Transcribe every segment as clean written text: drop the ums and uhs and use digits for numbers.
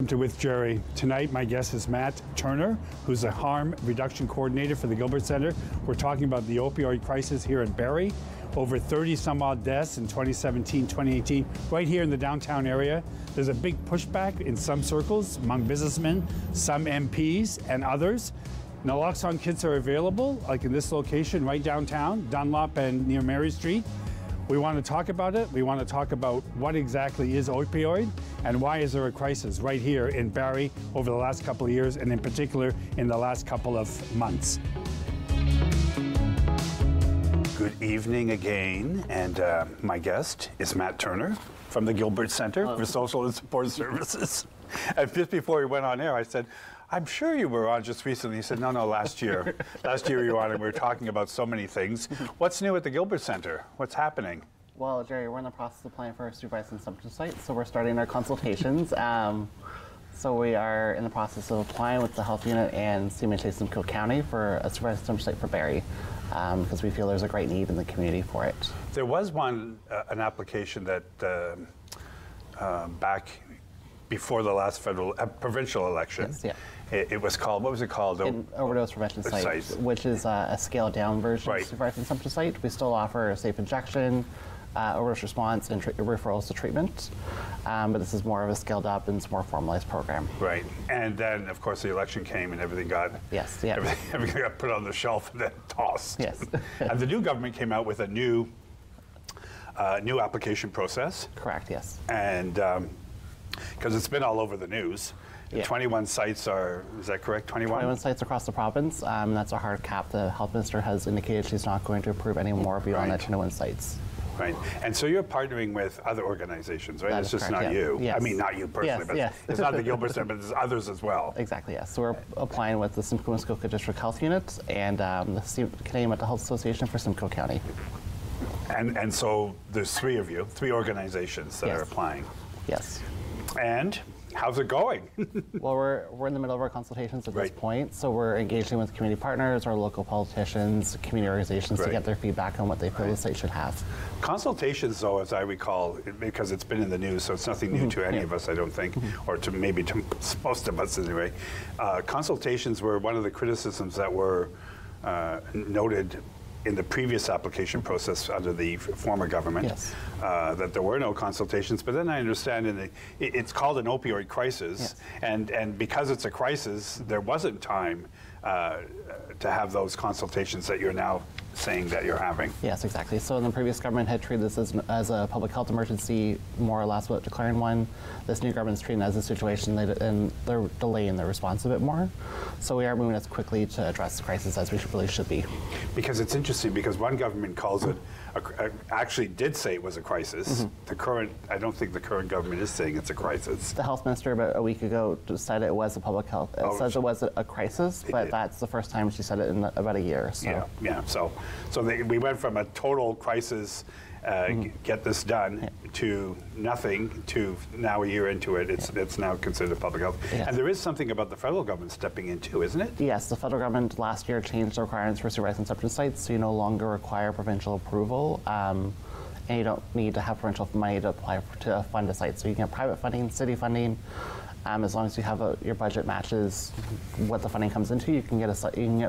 To With Gerry. Tonight, my guest is Matt Turner, who's a harm reduction coordinator for the Gilbert Centre. We're talking about the opioid crisis here at Barrie. Over 30 some odd deaths in 2017, 2018, right here in the downtown area. There's a big pushback in some circles among businessmen, some MPs, and others. Naloxone kits are available, like in this location right downtown, Dunlop and near Mary Street. We want to talk about it. We want to talk about what exactly is opioid and why is there a crisis right here in Barrie over the last couple of years, and in particular in the last couple of months. Good evening again, and my guest is Matt Turner from the Gilbert Centre for Social and Support Services. And just before we went on air, I said, I'm sure you were on just recently. He said, no, last year. Last year you were on, and we were talking about so many things. What's new at the Gilbert Centre? What's happening? Well, Gerry, we're in the process of applying for a supervised consumption site, so we're starting our consultations. So we are in the process of applying with the health unit and CMHA Simcoe County for a supervised consumption site for Barrie, because we feel there's a great need in the community for it. There was an application that back before the last provincial election. Yes, yeah. It was called, what was it called? An overdose prevention site, which is a scaled down version of the supervised consumption site. We still offer safe injection, overdose response, and referrals to treatment. But this is more of a scaled up and more formalized program. Right. And then, of course, the election came and everything got, everything got put on the shelf and then tossed. Yes. And the new government came out with a new application process. Correct, yes. And because it's been all over the news. Yeah. 21 sites are, is that correct, 21? 21 sites across the province. That's a hard cap. The health minister has indicated she's not going to approve any more beyond that 21 sites. Right. And so you're partnering with other organizations, right? That it's just correct, not you. Yes. I mean, not you personally, but it's not the Gilbert Centre, but there's others as well. Exactly, yes. So we're applying with the Simcoe and Muskoka District Health Unit and the Canadian Mental Health Association for Simcoe County. And so there's three of you, three organizations that are applying. Yes. And how's it going? Well, we're in the middle of our consultations at this point, so we're engaging with community partners, our local politicians, community organizations to get their feedback on what they feel the site should have. Consultations, though, as I recall, because it's been in the news, so it's nothing new to any of us, I don't think, or to maybe to most of us anyway. Consultations were one of the criticisms that were noted in the previous application process under the former government, that there were no consultations. But then I understand it's called an opioid crisis, and because it's a crisis, there wasn't time to have those consultations that you're now saying that you're having. Yes, exactly. So the previous government had treated this as a public health emergency, more or less without declaring one. This new government's treating it as a situation, and they're delaying their response a bit more. So we are moving as quickly to address the crisis as we really should be. Because it's interesting, because one government calls it, actually did say it was a crisis. The current, I don't think the current government is saying it's a crisis. The health minister about a week ago said it was a public health, says it was a crisis, but that's the first time she said it in about a year. So. Yeah. So we went from a total crisis, get this done, to nothing, to now a year into it, it's now considered public health. And there is something about the federal government stepping in too, isn't it? Yes, the federal government last year changed the requirements for supervised consumption sites, so you no longer require provincial approval, and you don't need to have provincial money to apply to fund a site. So you can get private funding, city funding. As long as you have your budget matches what the funding comes into, you can get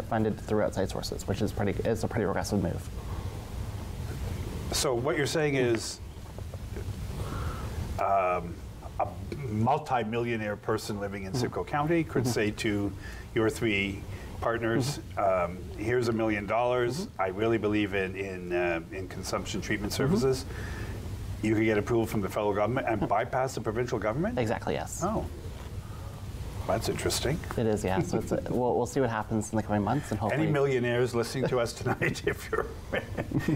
funded through outside sources, which is a pretty progressive move. So what you're saying is a multi-millionaire person living in Simcoe County could say to your three partners, here's $1 million. I really believe in consumption treatment services. You could get approval from the federal government and bypass the provincial government? Exactly, yes. Oh. That's interesting. It is, yeah. So we'll see what happens in the coming months, and hopefully. Any millionaires listening to us tonight, if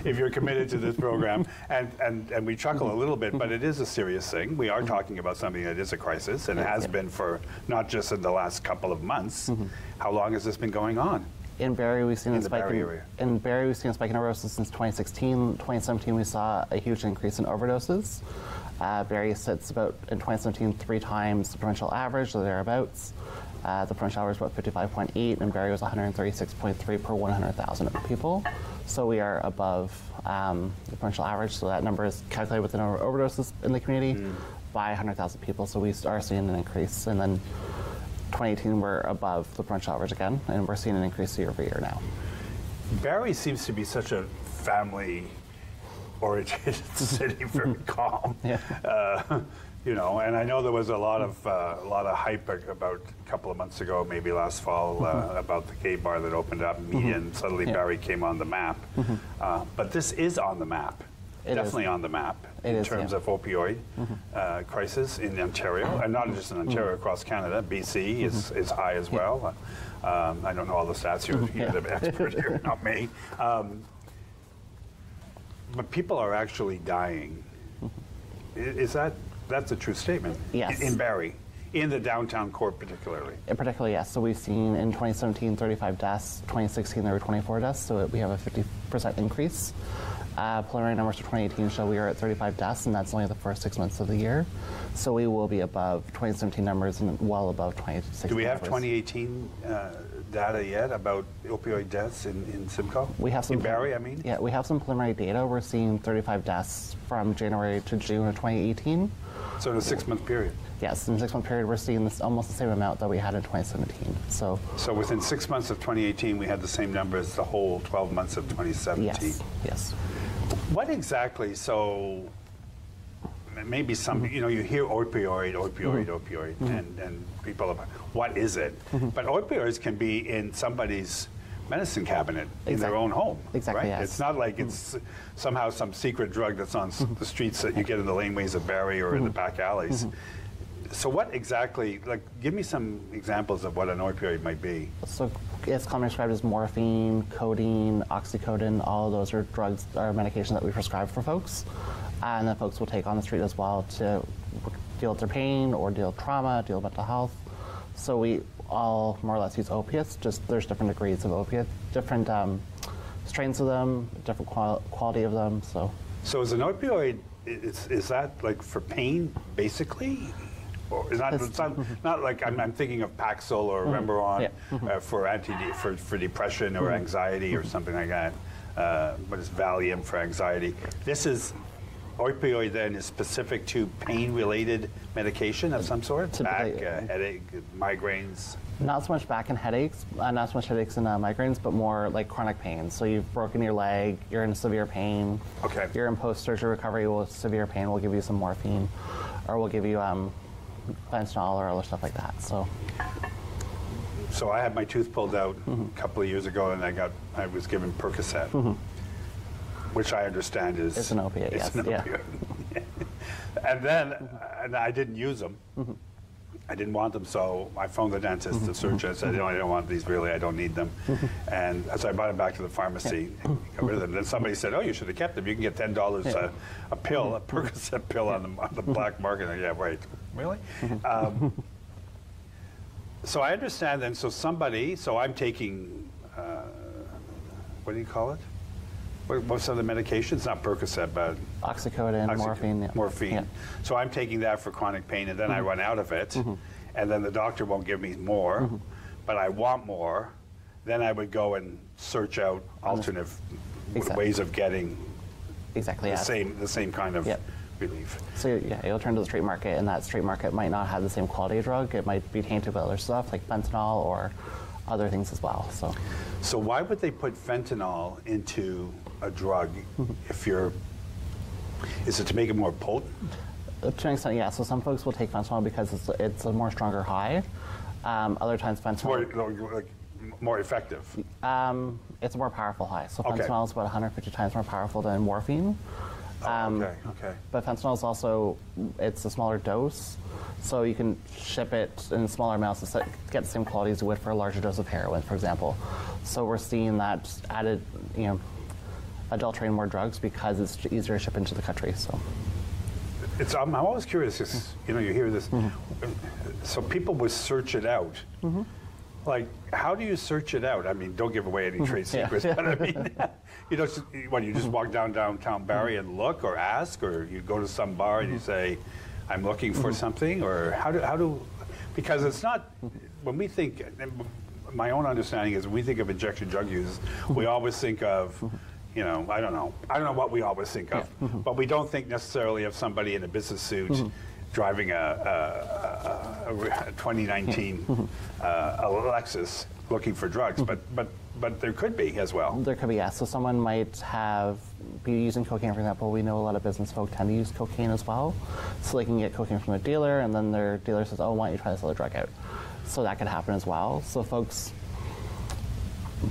you're committed to this program, and we chuckle a little bit, but it is a serious thing. We are talking about something that is a crisis, and it has been for not just in the last couple of months. How long has this been going on? In Barrie, we've seen a spike in overdoses since 2016. 2017, we saw a huge increase in overdoses. Barrie sits about, in 2017, 3 times the provincial average, or thereabouts. The provincial average was about 55.8, and Barrie was 136.3 per 100,000 people. So we are above the provincial average, so that number is calculated within our overdoses in the community. by 100,000 people, so we are seeing an increase. And then 2018, we're above the provincial average again, and we're seeing an increase year over year now. Barrie seems to be such a family-oriented city, very calm. Yeah. You know, and I know there was a lot of hype about a couple of months ago, maybe last fall, about the gay bar that opened up, and suddenly Barrie came on the map. But this is on the map. Definitely on the map in terms of opioid crisis in Ontario, and not just in Ontario, across Canada. BC is high as well. I don't know all the stats. You're the expert here, not me. But people are actually dying. That's a true statement? Yes. In Barrie, in the downtown core particularly? Particularly, yes. So we've seen in 2017, 35 deaths. 2016, there were 24 deaths, so we have a 50% increase. Preliminary numbers for 2018 show we are at 35 deaths, and that's only the first 6 months of the year. So we will be above 2017 numbers and well above 2016 Do we have numbers. 2018 data yet about opioid deaths in Simcoe? We have some in Barrie, I mean? Yeah, we have some preliminary data. We're seeing 35 deaths from January to June of 2018. So in a 6-month period? Yes, in a 6-month period, we're seeing this almost the same amount that we had in 2017. So within 6 months of 2018, we had the same number as the whole 12 months of 2017? Yes, yes. What exactly, so maybe some, you know, you hear opioid, and people, what is it? But opioids can be in somebody's medicine cabinet in their own home, Exactly, right? yes. It's not like it's somehow some secret drug that's on the streets that you get in the laneways of Barrie or in the back alleys. So what exactly, like, give me some examples of what an opioid might be. So it's commonly described as morphine, codeine, oxycodone. All of those are drugs or medication that we prescribe for folks. And then folks will take on the street as well to deal with their pain or deal with trauma, deal with mental health. So we all more or less use opiates, just there's different degrees of opiates, different strains of them, different quality of them. So is an opioid, is that like for pain, basically? Or is not, it's not like I'm thinking of Paxil or Remeron for depression or anxiety or something like that. But it's Valium for anxiety. This is opioid then is specific to pain-related medication of some sort? Back, headache, migraines? Not so much back and headaches, not so much headaches and migraines, but more like chronic pain. So you've broken your leg, you're in severe pain. Okay. You're in post-surgery recovery with severe pain. We'll give you some morphine, or we'll give you fentanyl or other stuff like that. So I had my tooth pulled out a couple of years ago, and I was given Percocet, which I understand is it's an opiate. Yes. An opiate. And then I didn't use them. I didn't want them, so I phoned the dentist to search it. I said, I don't want these really, I don't need them. And so I brought them back to the pharmacy, got rid of them. Then somebody said, oh, you should have kept them. You can get $10 a pill, a Percocet pill on the black market. Yeah, right. Really? So I understand then, so I'm taking, what do you call it? What's the medication? It's not Percocet, but oxycodone, morphine. Yeah. Morphine. Yeah. So I'm taking that for chronic pain, and then I run out of it, and then the doctor won't give me more, but I want more. Then I would go and search out alternate ways of getting the same kind of relief. So you'll turn to the street market, and that street market might not have the same quality of drug. It might be tainted with other stuff like fentanyl or other things as well. So why would they put fentanyl into a drug is it to make it more potent? To an extent, yeah. So some folks will take fentanyl because it's a more stronger high. Other times fentanyl... more effective? It's a more powerful high. So fentanyl is about 150 times more powerful than morphine. Okay. But fentanyl is also, it's a smaller dose, so you can ship it in smaller amounts to get the same quality as you would for a larger dose of heroin, for example. So we're seeing that added, adulterating more drugs because it's easier to ship into the country. So I'm always curious, because you hear this. So people would search it out. Like, how do you search it out? I mean, don't give away any trade secrets, but I mean, you just walk downtown Barrie and look, or ask, or you go to some bar and you say, I'm looking for something, or how do, because it's not, when we think, my own understanding is when we think of injection drug use, we always think of, I don't know what we always think of, but we don't think necessarily of somebody in a business suit driving a 2019 Lexus looking for drugs, but there could be as well. There could be, yes. So someone might be using cocaine, for example. We know a lot of business folk tend to use cocaine as well. So they can get cocaine from a dealer, and then their dealer says, oh, why don't you try this other drug out? So that could happen as well. So folks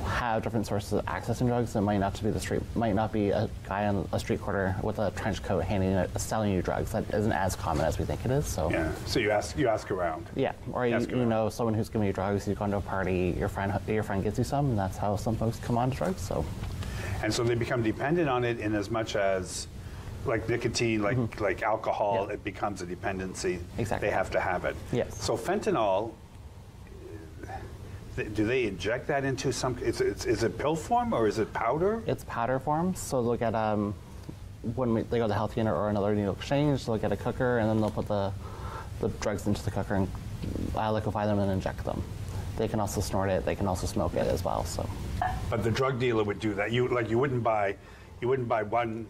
have different sources of accessing drugs. It might not be a guy on a street corner with a trench coat selling you drugs. That isn't as common as we think it is. So yeah. So you ask around. Yeah, or you know someone who's giving you drugs. You've gone to a party. Your friend gives you some, and that's how some folks come on to drugs. So, and so they become dependent on it in as much as, like nicotine, like alcohol, yeah. It becomes a dependency. Exactly. They have to have it. Yes. So fentanyl. Do they inject that into some? Is it pill form or is it powder? It's powder form. So they'll get when they go to the health unit or another needle exchange, they'll get a cooker and then they'll put the drugs into the cooker and liquefy them and inject them. They can also snort it. They can also smoke it as well. So. But the drug dealer would do that. You wouldn't buy one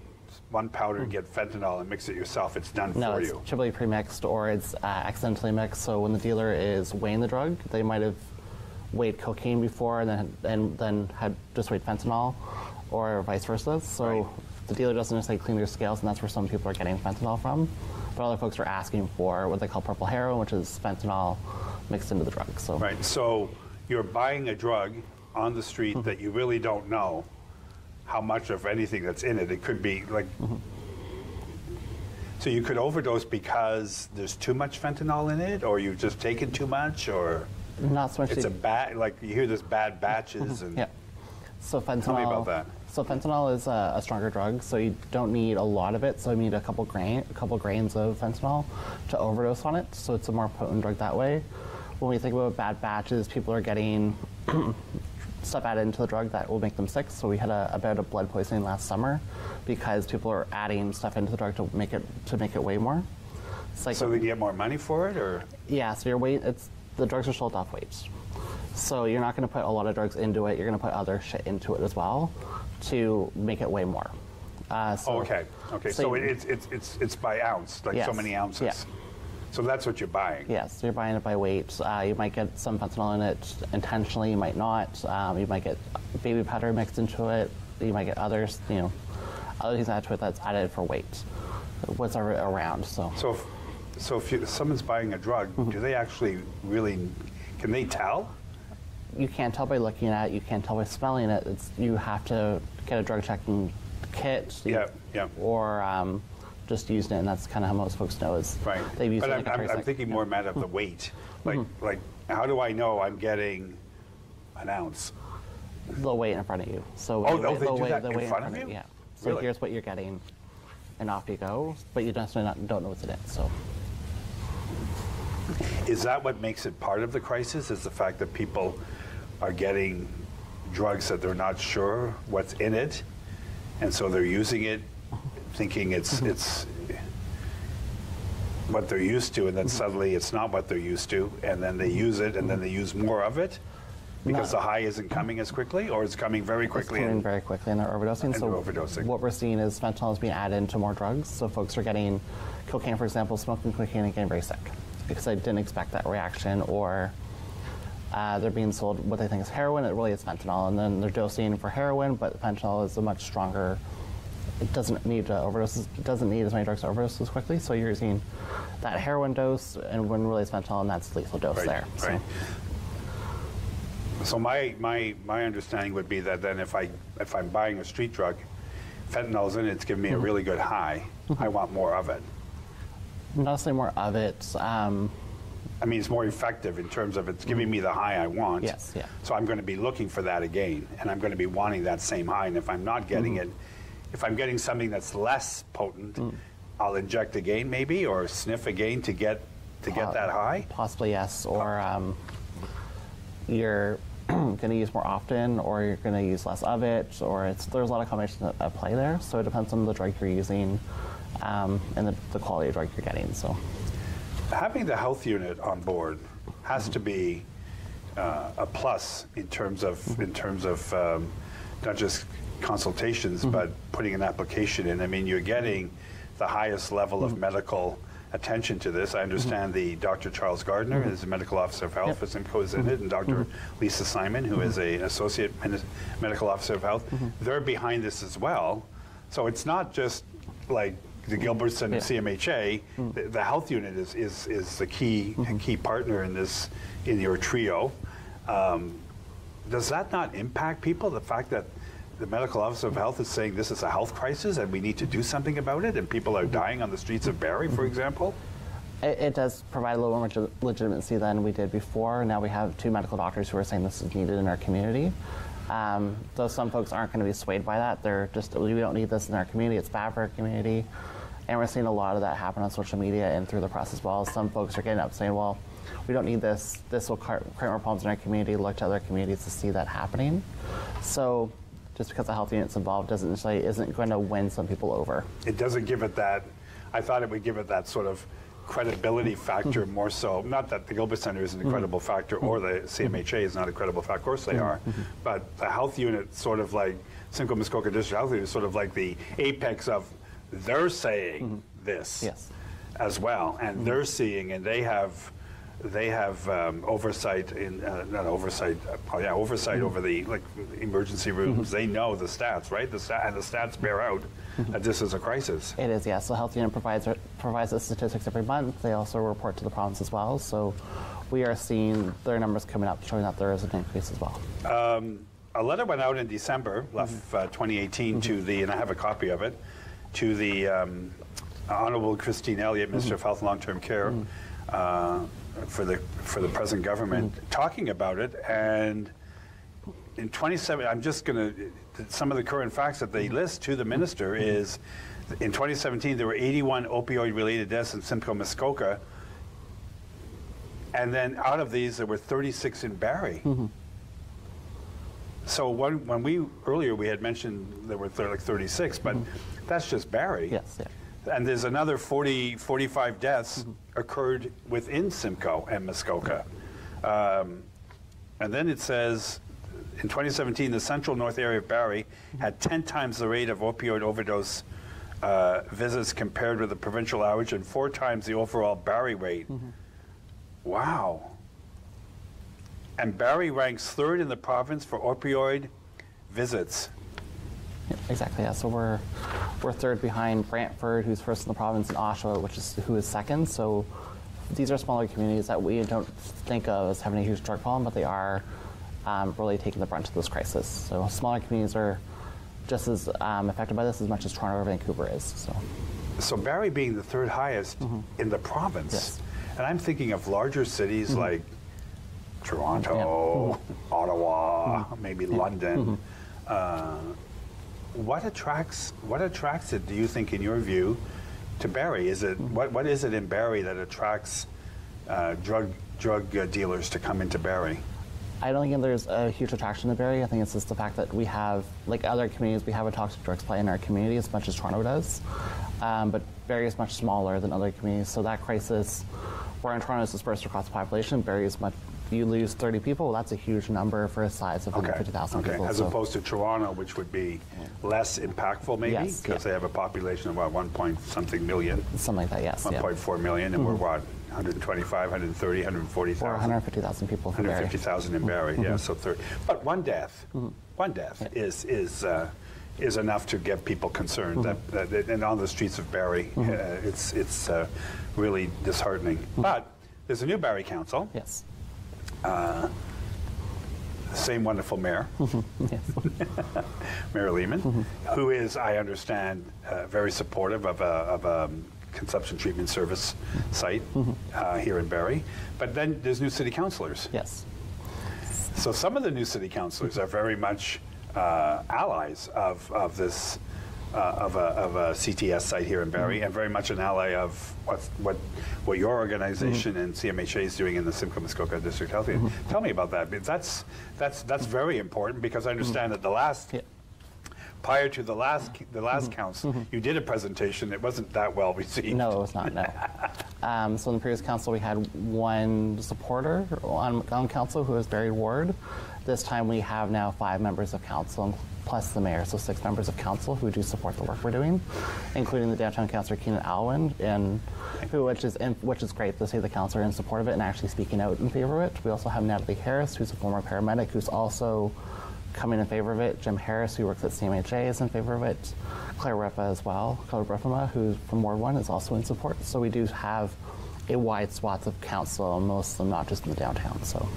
powder and get fentanyl and mix it yourself. It's done for you. No, it's typically pre-mixed or it's accidentally mixed. So when the dealer is weighing the drug, they might have weighed cocaine before and then had just weighed fentanyl, or vice versa. So right. The dealer doesn't necessarily clean their scales, and that's where some people are getting fentanyl from. But other folks are asking for what they call purple heroin, which is fentanyl mixed into the drug. So right. So you're buying a drug on the street that you really don't know how much of anything that's in it. It could be like. So you could overdose because there's too much fentanyl in it, or you've just taken too much, or. Not so much. It's like you hear there's bad batches and. Yeah. So fentanyl. Tell me about that. So fentanyl is a stronger drug, so you don't need a lot of it. So you need a couple grains of fentanyl to overdose on it. So it's a more potent drug that way. When we think about bad batches, people are getting stuff added into the drug that will make them sick. So we had a bout of blood poisoning last summer because people are adding stuff into the drug to make it weigh more. Like so they get more money for it, or? Yeah. So the drugs are sold off weight. So you're not going to put a lot of drugs into it. You're going to put other shit into it as well to make it weigh more. Okay. So it's by ounce, like yes. so many ounces. Yeah. So that's what you're buying. Yes, you're buying it by weight. You might get some fentanyl in it intentionally. You might not. You might get baby powder mixed into it. You might get other things added to it that's added for weight. What's around. So if someone's buying a drug, do they actually really? Can they tell? You can't tell by looking at it. You can't tell by smelling it. You have to get a drug checking kit. Or just using it, and that's kind of how most folks know is. Right. They've used but I'm thinking more, Matt, of the weight. Like, how do I know I'm getting an ounce? They'll weigh it in front of you. So they do that in front of you? Yeah. So really? Here's what you're getting, and off you go. But you don't know what's in it. So. Is that what makes it part of the crisis? Is the fact that people are getting drugs that they're not sure what's in it, and so they're using it, thinking it's what they're used to, and then suddenly it's not what they're used to, and then they use it, and then they use more of it because the high isn't coming as quickly, or it's coming very quickly. It's coming very quickly, and they're overdosing. What we're seeing is fentanyl is being added into more drugs. So folks are getting cocaine, for example, smoking cocaine and getting very sick because they didn't expect that reaction, or they're being sold what they think is heroin. It really is fentanyl, and then they're dosing for heroin, but fentanyl is a much stronger. It doesn't need to overdose. It doesn't need as many drugs to overdose as quickly. So you're using that heroin dose, and when really it's fentanyl, and that's the lethal dose there. Right. So my understanding would be that then if I'm buying a street drug, fentanyl's in it, it's giving me a really good high. I want more of it. Not to say more of it. I mean, it's more effective in terms of it's giving me the high I want. Yes, yeah. So I'm going to be looking for that again, and I'm going to be wanting that same high. And if I'm not getting it, if I'm getting something that's less potent, I'll inject again maybe, or sniff again to get that high? Possibly, yes. Or you're going to use more often, or you're going to use less of it, or there's a lot of combinations at play there. So it depends on the drug you're using and the quality of drug you're getting. So having the health unit on board has to be a plus in terms of not just consultations, but putting an application in. I mean, you're getting the highest level of medical attention to this. I understand the Dr. Charles Gardner is the medical officer of health for Simcoe is in it, and Dr. Lisa Simon, who is an associate medical officer of health. They're behind this as well. So it's not just like the Gilbert Centre CMHA. The health unit is the key partner in this, in your trio. Does that not impact people? The fact that the medical officer of health is saying this is a health crisis and we need to do something about it, and people are dying on the streets of Barrie, for example? It does provide a little more legitimacy than we did before. Now we have 2 medical doctors who are saying this is needed in our community. Though some folks aren't going to be swayed by that. They're just, we don't need this in our community, it's bad for our community. And we're seeing a lot of that happen on social media and through the press as well. Some folks are getting up saying, well, we don't need this. This will create more problems in our community. Look to other communities to see that happening. So just because the health unit's involved doesn't necessarily isn't going to win some people over. It doesn't give it that, I thought it would give it that sort of credibility factor more so. Not that the Gilbert Centre is an incredible factor or the CMHA is not a credible factor, of course they are. But the health unit, sort of like Simcoe Muskoka District Health Unit, is sort of like the apex of they're saying this as well. And they're seeing, and they have oversight in not oversight, oversight over the emergency rooms. They know the stats, right? And the stats bear out that this is a crisis. It is, yes. The health unit provides the statistics every month. They also report to the province as well. So we are seeing their numbers coming up, showing that there is an increase as well. A letter went out in December of 2018 to the, and I have a copy of it, to the Honourable Christine Elliott, Minister of Health and Long-Term Care, for the present government, talking about it. And in 27, I'm just going to, some of the current facts that they list to the minister is, in 2017 there were 81 opioid-related deaths in Simcoe Muskoka, and then out of these there were 36 in Barrie. So when we earlier we had mentioned there were like 36, but that's just Barrie. Yes. Yeah. And there's another 45 deaths occurred within Simcoe and Muskoka. And then it says, in 2017, the central north area of Barrie had 10 times the rate of opioid overdose visits compared with the provincial average and 4 times the overall Barrie rate. Wow. And Barrie ranks 3rd in the province for opioid visits. Yep, exactly, yeah. So we're 3rd behind Brantford, who's 1st in the province, and Oshawa, who is 2nd. So these are smaller communities that we don't think of as having a huge drug problem, but they are really taking the brunt of this crisis. So smaller communities are just as affected by this as much as Toronto or Vancouver is. So Barrie being the 3rd highest in the province, and I'm thinking of larger cities like Toronto, Ottawa, maybe London. What attracts it, do you think, in your view, to Barrie? Is it what is it in Barrie that attracts drug dealers to come into Barrie? I don't think there's a huge attraction to Barrie. I think it's just the fact that we have, like other communities, we have a toxic drug supply in our community as much as Toronto does. But Barrie is much smaller than other communities, so that crisis, where in Toronto is dispersed across the population, Barrie is much. You lose 30 people, that's a huge number for a size of 150,000 people. As opposed to Toronto, which would be less impactful maybe, because they have a population of what, 1 point something million? Something like that, yes. 1.4 million, and we're what, 125, 130, 140,000? Or 150,000 people in Barrie. 150,000 in Barrie, yeah, so 30. But one death is enough to get people concerned. And on the streets of Barrie, it's really disheartening. But there's a new Barrie Council. Yes. Same wonderful mayor, Mayor Lehman, who is, I understand, very supportive of a consumption treatment service site here in Barrie. But then there's new city councillors. Yes. So some of the new city councillors are very much allies of this. Of a CTS site here in Barrie, and very much an ally of what your organization and CMHA is doing in the Simcoe Muskoka District Health Unit. Tell me about that. That's very important, because I understand that the last prior to the last council, you did a presentation. It wasn't that well received. No, it was not. No. So in the previous council, we had one supporter on council who was Barrie Ward. This time we have now 5 members of council plus the mayor, so 6 members of council who do support the work we're doing, including the downtown councillor Keenan Alwyn, which is great to see the councillor in support of it and actually speaking out in favor of it. We also have Natalie Harris, who's a former paramedic, who's also coming in favor of it. Jim Harris, who works at CMHA, is in favor of it. Claire Riffa as well. Claire Riffa, who's from Ward 1, is also in support. So we do have a wide swath of council, most of them not just in the downtown. So,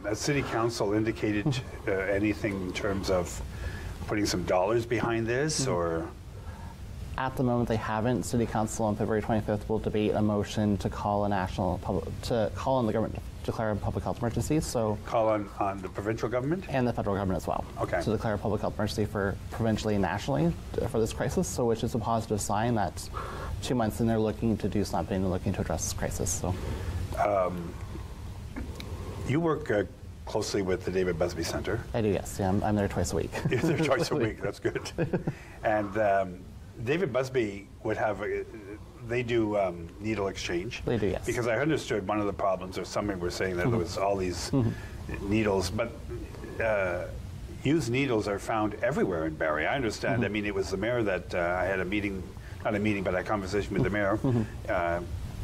has City Council indicated anything in terms of putting some dollars behind this, or? At the moment, they haven't. City Council on February 25th will debate a motion to call on the government to declare a public health emergency. So call on the provincial government and the federal government as well. Okay. To declare a public health emergency for provincially and nationally for this crisis. So, which is a positive sign that 2 months in, they're looking to do something and looking to address this crisis. So, you work closely with the David Busby Centre. I do, yes. Yeah, I'm there twice a week. You're there twice a week. That's good. And David Busby would have. They do needle exchange. They do, yes. Because I understood one of the problems, or somebody were saying that there was all these needles, but used needles are found everywhere in Barrie. I understand. I mean, it was the mayor that I had a meeting, not a meeting, but a conversation with the mayor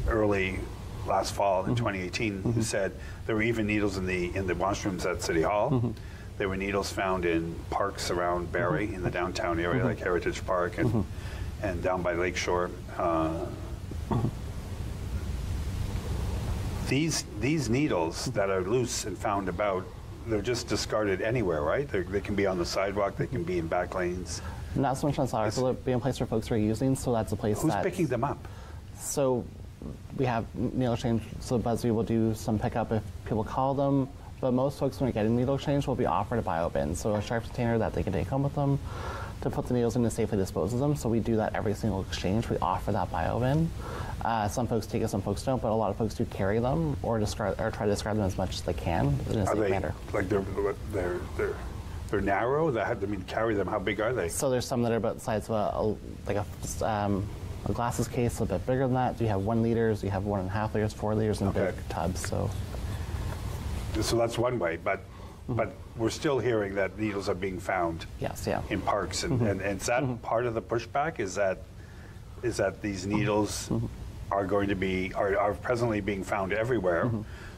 early last fall in 2018, who said there were even needles in the washrooms at City Hall. There were needles found in parks around Barrie, in the downtown area, like Heritage Park and down by Lakeshore. These needles that are loose and found about, they're just discarded anywhere, right? They can be on the sidewalk, they can be in back lanes. Not so much on the sidewalk, so they'll be in place where folks are using, so that's a place Who's picking them up? So we have needle exchange, so Busby will do some pickup if people call them, but most folks when we get a needle exchange will be offered a bio bin, so a sharp container that they can take home with them to put the needles in and safely dispose of them. So we do that every single exchange. We offer that bio bin. Some folks take it, some folks don't, but a lot of folks do carry them or try to discard them as much as they can in a safe manner. Like they're narrow? Carry them. How big are they? So there's some that are about the size of a glasses case, a bit bigger than that. You have 1 liters, you have 1.5 liters, 4 liters in big tubs. So that's one way, but we're still hearing that needles are being found. Yes, yeah. In parks, and is that part of the pushback? Is that these needles are going to be are presently being found everywhere?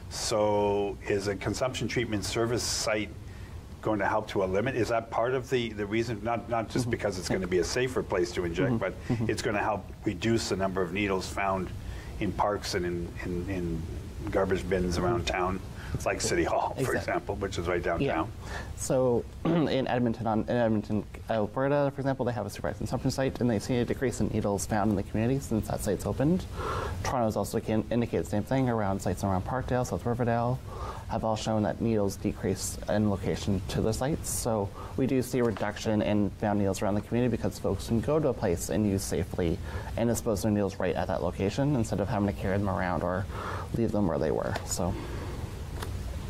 So is a consumption treatment service site going to help to eliminate? Is that part of the reason? Not just because it's going to be a safer place to inject, but it's going to help reduce the number of needles found in parks and in garbage bins around town. It's like City Hall, for example, which is right downtown. Yeah. So in Edmonton, Alberta, for example, they have a supervised consumption site, and they see a decrease in needles found in the community since that site's opened. Toronto's also indicate the same thing around sites around Parkdale, South Riverdale, have all shown that needles decrease in location to the sites. So we do see a reduction in found needles around the community because folks can go to a place and use safely and dispose their needles right at that location instead of having to carry them around or leave them where they were. So.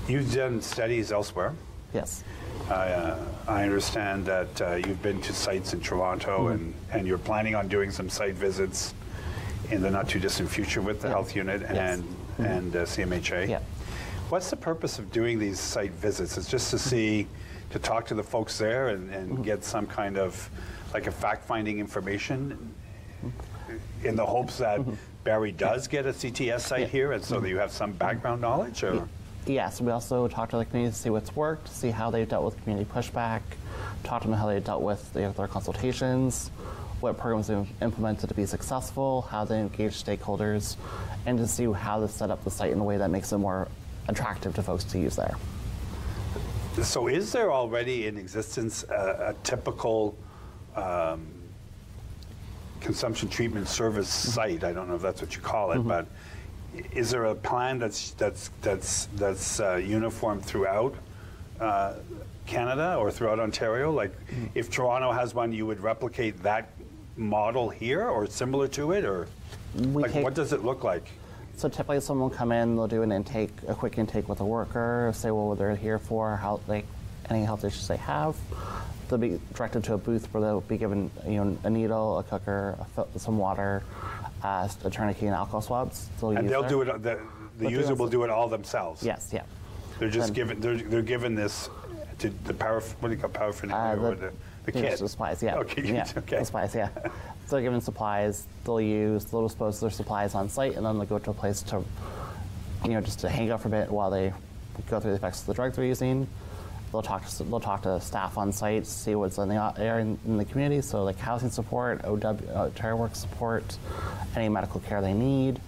You've done studies elsewhere. Yes. I understand that you've been to sites in Toronto and you're planning on doing some site visits in the not too distant future with the health unit and CMHA. Yeah. What's the purpose of doing these site visits? It's just to talk to the folks there and get some kind of like a fact-finding information in the hopes that Barrie does get a CTS site here, and so that you have some background knowledge, or? Yes, we also talk to the community to see what's worked, see how they've dealt with community pushback, talk to them how they dealt with their consultations, what programs they've implemented to be successful, how they engage stakeholders, and to see how to set up the site in a way that makes it more attractive to folks to use there. So is there already in existence a typical consumption treatment service site? I don't know if that's what you call it, but is there a plan that's uniform throughout Canada or throughout Ontario? Like, if Toronto has one, you would replicate that model here, or similar to it, or what does it look like? So typically, someone will come in, they'll do a quick intake with a worker, say what they're here for, how any health issues they have. They'll be directed to a booth where they'll be given a needle, a cooker, some water, a tourniquet, and alcohol swabs. And they'll do it. The user will do it all themselves. Yes, yeah. They're just given. They're given this to the what do you call paraphernalia or the kit? The supplies, yeah. Okay. Yeah. Okay. The supplies, yeah. So they're given supplies. They'll dispose their supplies on site, and then they'll go to a place to, just to hang out for a bit while they go through the effects of the drugs they're using. They'll talk to staff on site, see what's in the air in the community, so like housing support, terror work support, any medical care they need,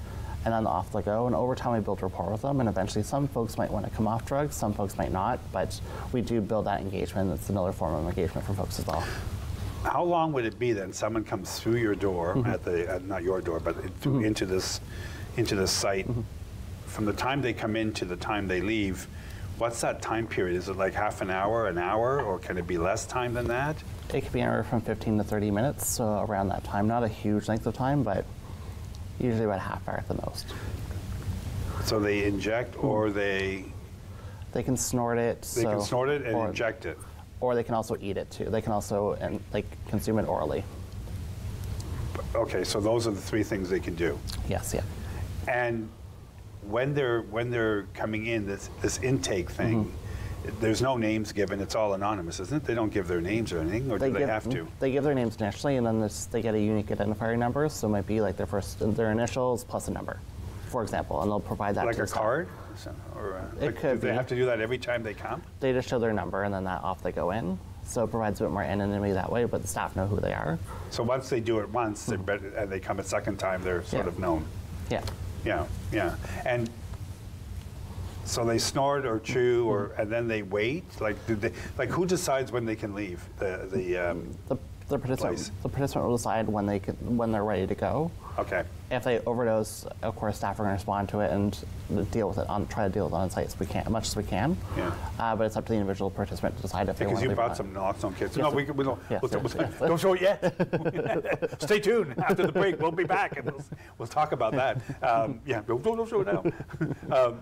and then off they go. And over time, we build rapport with them, and eventually some folks might want to come off drugs, some folks might not, but we do build that engagement. It's another form of engagement for folks as well. How long would it be then someone comes through your door, not your door, but into this site, from the time they come in to the time they leave? What's that time period? Is it like half an hour, or can it be less time than that? It could be anywhere from 15 to 30 minutes, so around that time. Not a huge length of time, but usually about a half hour at the most. So they inject, or they can snort it. They can snort it and inject it. Or they can also eat it too. They can also consume it orally. Okay, so those are the three things they can do. Yes, yeah. And when they're coming in, this intake thing, there's no names given. It's all anonymous, isn't it? They don't give their names or anything, or do they have to? They give their names initially, and then they get a unique identifier number. So it might be like their initials plus a number, for example, and they'll provide that. Like to a card, or do they have to do that every time they come? They just show their number, and then off they go in. So it provides a bit more anonymity that way, but the staff know who they are. So once they do it once, and they come a second time, they're sort of known. Yeah. Yeah. And so they snort or chew, and then they wait. Who decides when they can leave the participant? The participant will decide when they're ready to go. Okay. If they overdose, of course, staff are going to respond to it and deal with it. Try to deal with it on site as much as we can. Yeah. But it's up to the individual participant to decide if they want to. Because you brought some naloxone kits. Yes, no, we don't. Yes, Don't show it yet. Stay tuned. After the break, we'll be back and we'll talk about that. Don't show it now.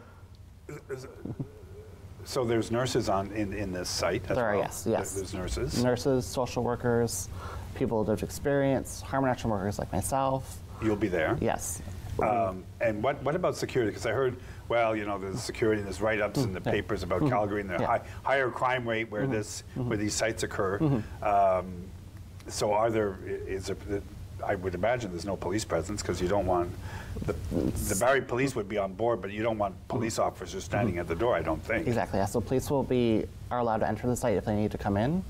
So there's nurses in this site as there well? Yes. There's nurses? Nurses, social workers, people with experience, harm reduction workers like myself. You'll be there? Yes. And what about security? Because I heard, there's security, there's write-ups in the papers about Calgary and the higher crime rate where where these sites occur. So I would imagine there's no police presence because you don't want, the Barrie police would be on board, but you don't want police officers standing at the door, I don't think. Exactly, yeah. So police are allowed to enter the site if they need to come in,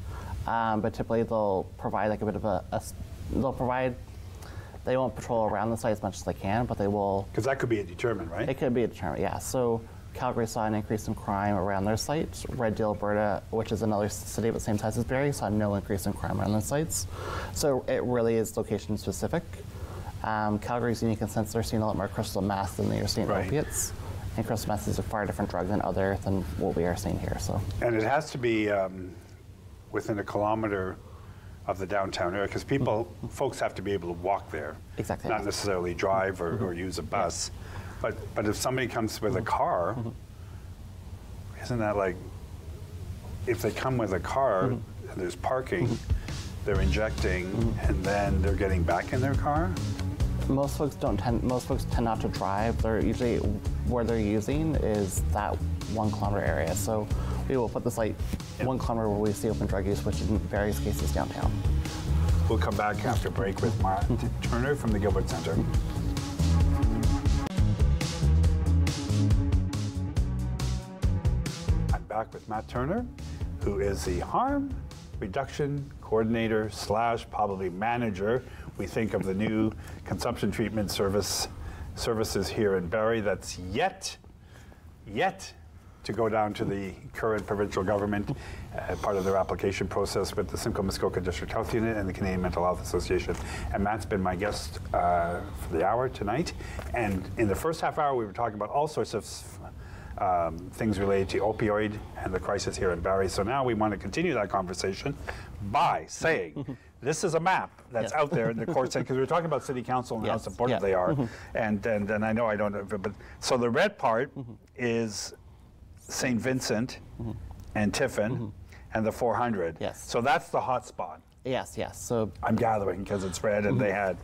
but typically they'll provide a bit of they won't patrol around the site as much as they can, but they will. Because that could be a deterrent, right? It could be a deterrent, yeah. So Calgary saw an increase in crime around their site. Red Deer, Alberta, which is another city but same size as Barrie, saw no increase in crime around their sites. So it really is location specific. Calgary's unique in the sense they're seeing a lot more crystal meth than they're seeing opiates. And crystal meth is a far different drug than what we are seeing here. So. And it has to be within a kilometer of the downtown area, because folks have to be able to walk there. Exactly. Not necessarily drive or use a bus. Yeah. But if somebody comes with a car, isn't that like, if they come with a car and there's parking, they're injecting and then they're getting back in their car? Most folks tend not to drive. They're usually, where they're using is that 1 kilometer area. So we will put the site 1 kilometer where we see open drug use, which in various cases downtown. We'll come back after break with Matt Turner from the Gilbert Centre. I'm back with Matt Turner, who is the Harm Reduction Coordinator / probably manager. We think of the new consumption treatment services here in Barrie that's yet to go down to the current provincial government, part of their application process with the Simcoe Muskoka District Health Unit and the Canadian Mental Health Association. And Matt's been my guest for the hour tonight. And in the first half hour, we were talking about all sorts of things related to opioid and the crisis here in Barrie. So now we want to continue that conversation by saying, this is a map that's out there in the court center, because we were talking about city council and how supportive they are. And I know I don't know, but so the red part is St. Vincent and Tiffin and the 400. Yes. So that's the hot spot. Yes. So I'm gathering because it's red and they had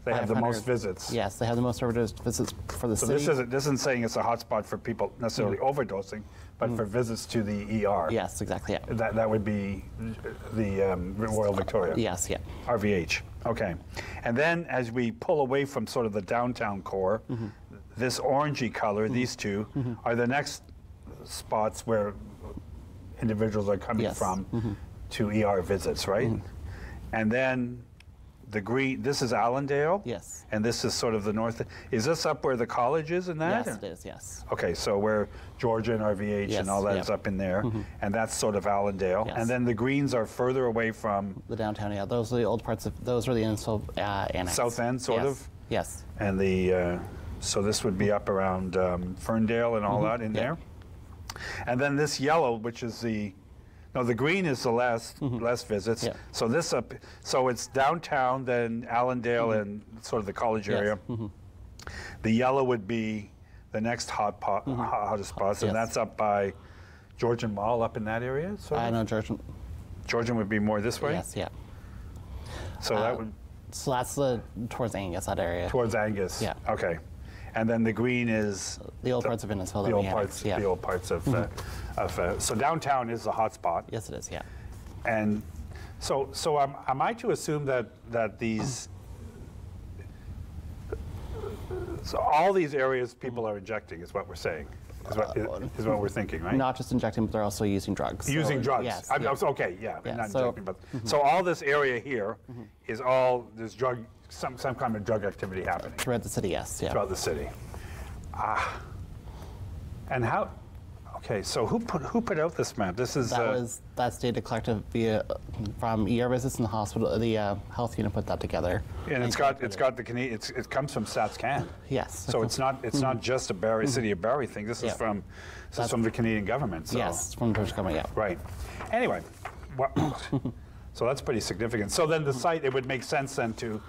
They have the most visits. Yes, they have the most overdose visits for the city. So this isn't saying it's a hotspot for people necessarily overdosing, but for visits to the ER. Yes, exactly. Yeah. That would be the Royal Victoria. Yes, yeah. RVH. Okay. And then as we pull away from sort of the downtown core, this orangey color, these two, are the next spots where individuals are coming from to ER visits, right? And then the green, this is Allendale? Yes. And this is sort of the north. Is this up where the college is and that? Yes, it is, yes. Okay, so where Georgia and RVH and all that is up in there, and that's sort of Allendale. Yes. And then the greens are further away from the downtown, yeah. Those are the old parts of, those are the initial annex. South End, sort of? Yes. And the, so this would be up around Ferndale and all that in there. And then this yellow, which is the, no, the green is the less visits. Yeah. So this up, so it's downtown, then Allendale and sort of the college area. The yellow would be the next hottest spots, and that's up by Georgian Mall, up in that area. Sort of? I know Georgian. Georgian would be more this way. Yes, yeah. So that would. So that's the towards Angus, that area. Towards Angus. Yeah. Okay. And then the green is the old parts of Innisfil. The old parts. The old parts of. So downtown is the hot spot. Yes, it is. Yeah. And so am I to assume that these, so all these areas people are injecting is what we're saying, is what we're thinking, right? Not just injecting, but they're also using drugs. Using drugs. Yes. Okay. Yeah. Not injecting, but so all this area here is all there's drug. Some kind of drug activity happening. Throughout the city, yes. Yeah. Throughout the city. And how, okay, so who put out this map? This is... That's data collected via, from ER visits in the hospital, the health unit put that together. And it's got the Canadian, it comes from StatsCan. Yes. So it's not just a Barrie, City of Barrie thing, this is from the Canadian government. So. Yes, from the British government, yeah. Right. Anyway, so that's pretty significant. So then the site, it would make sense then to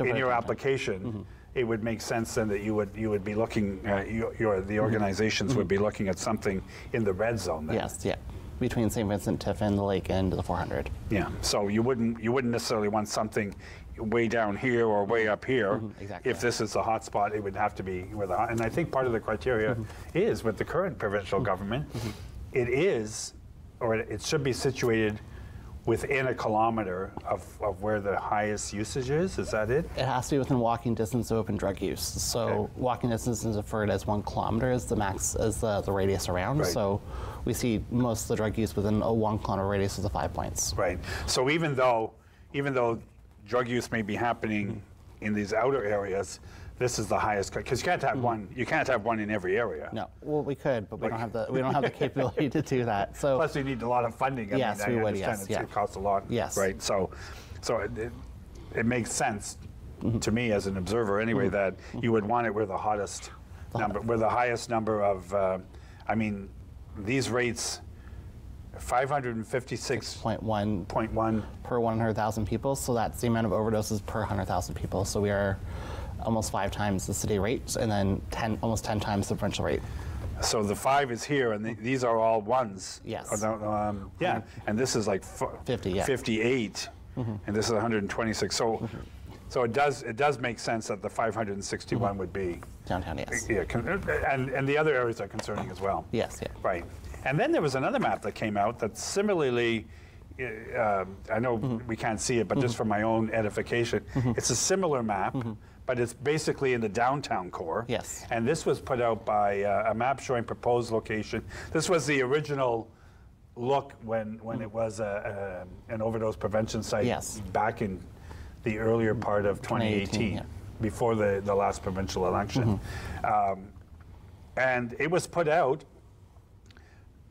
in your application, it would make sense then that you would be looking the organizations would be looking at something in the red zone then. Yes, yeah, between St. Vincent, Tiffin, the Lake, and the 400. Yeah, so you wouldn't necessarily want something way down here or way up here. Exactly. If this is a hot spot, it would have to be where the and I think part of the criteria is with the current provincial government, it is, or it should be situated within a kilometer of where the highest usage is that it? It has to be within walking distance of open drug use. So walking distance is referred as 1 kilometer as the max, as the radius around. Right. So we see most of the drug use within a 1 kilometer radius of the 5 points. Right. So even though drug use may be happening in these outer areas, this is the highest, because you can't have one. You can't have one in every area. No, well we could, but we don't have the capability to do that. So plus you need a lot of funding. Yes, we would. Yes, it costs a lot. Yes, right. So it makes sense to me as an observer anyway that you would want it where the hottest number, where the highest number of. I mean, these rates. 556.1 per 100,000 people. So that's the amount of overdoses per 100,000 people. So we are almost 5 times the city rate, and then almost 10 times the provincial rate. So the 5 is here, and these are all ones. Yes. Yeah, and this is like 50. Yeah. 58, and this is 126. So, so it does make sense that the 561 would be downtown. Yes. Yeah, and the other areas are concerning as well. Yes. Yeah. Right. And then there was another map that came out that similarly, I know we can't see it, but just for my own edification, it's a similar map, but it's basically in the downtown core. Yes. And this was put out by a map showing proposed location. This was the original look when it was an overdose prevention site back in the earlier part of 2018 before the last provincial election. And it was put out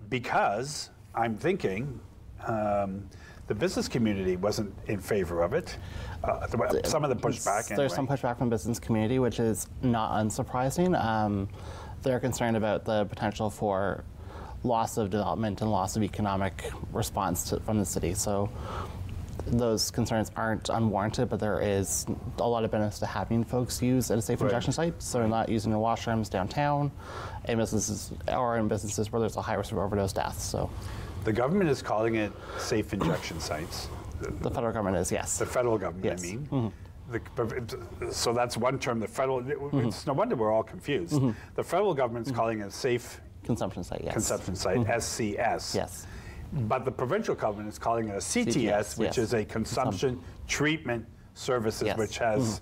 because I'm thinking the business community wasn't in favor of it. Some of the pushback. There's some pushback from the business community, which is not unsurprising. They're concerned about the potential for loss of development and loss of economic response from the city. So those concerns aren't unwarranted, but there is a lot of benefits to having folks use at a safe injection site. So they're not using their washrooms downtown, in businesses or in businesses where there's a high risk of overdose deaths. So the government is calling it safe injection sites. The federal government is, yes. The federal government, yes. I mean. So that's one term. The federal. It's no wonder we're all confused. The federal government's calling it a safe consumption site. Yes. consumption site, SCS. Yes. But the provincial government is calling it a CTS, which is a consumption treatment services, which has,